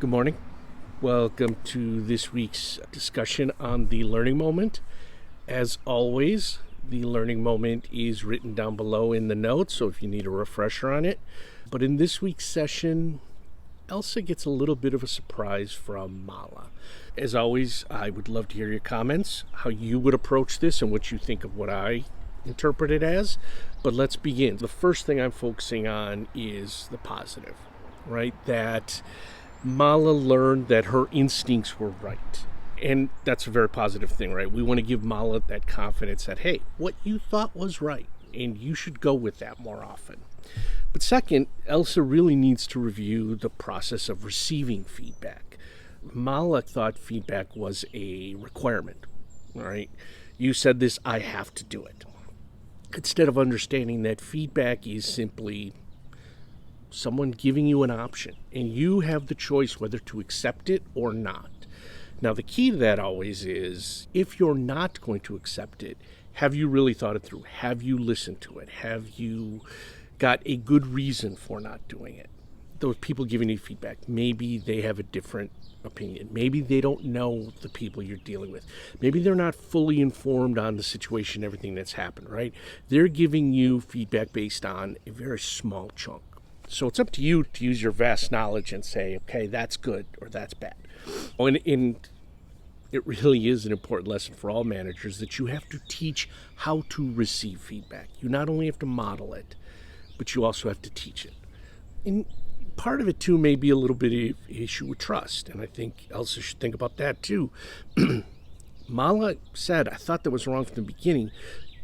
Good morning. Welcome to this week's discussion on the learning moment. As always, the learning moment is written down below in the notes, so if you need a refresher on it. But in this week's session, Elsa gets a little bit of a surprise from Mala. As always, I would love to hear your comments, how you would approach this and what you think of what I interpret it as. But let's begin. The first thing I'm focusing on is the positive, right? That Mala learned that her instincts were right. And that's a very positive thing, right? We want to give Mala that confidence that, hey, what you thought was right, and you should go with that more often. But second, Elsa really needs to review the process of receiving feedback. Mala thought feedback was a requirement, right? You said this, I have to do it. Instead of understanding that feedback is simply someone giving you an option, and you have the choice whether to accept it or not. Now, the key to that always is, if you're not going to accept it, have you really thought it through? Have you listened to it? Have you got a good reason for not doing it? Those people giving you feedback, maybe they have a different opinion. Maybe they don't know the people you're dealing with. Maybe they're not fully informed on the situation, everything that's happened, right? They're giving you feedback based on a very small chunk. So it's up to you to use your vast knowledge and say, okay, that's good or that's bad. And it really is an important lesson for all managers that you have to teach how to receive feedback. You not only have to model it, but you also have to teach it. And part of it, too, may be a little bit of an issue with trust. And I think Elsa should think about that, too. Mala said, I thought that was wrong from the beginning,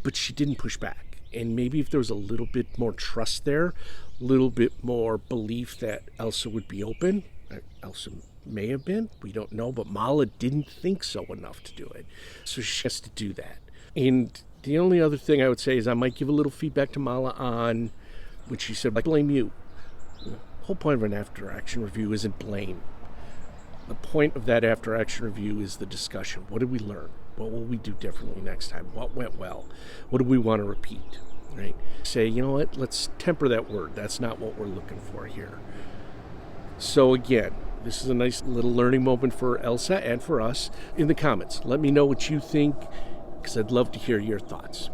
but she didn't push back. And maybe if there was a little bit more trust there, a little bit more belief that Elsa would be open. Elsa may have been, we don't know, but Mala didn't think so enough to do it. So she has to do that. And the only other thing I would say is I might give a little feedback to Mala on, which she said, I blame you. The whole point of an after-action review isn't blame. The point of that after-action review is the discussion. What did we learn? What will we do differently next time? What went well? What do we want to repeat? Right? Say, you know what? Let's temper that word. That's not what we're looking for here. So again, this is a nice little learning moment for Elsa and for us. In the comments, let me know what you think, because I'd love to hear your thoughts.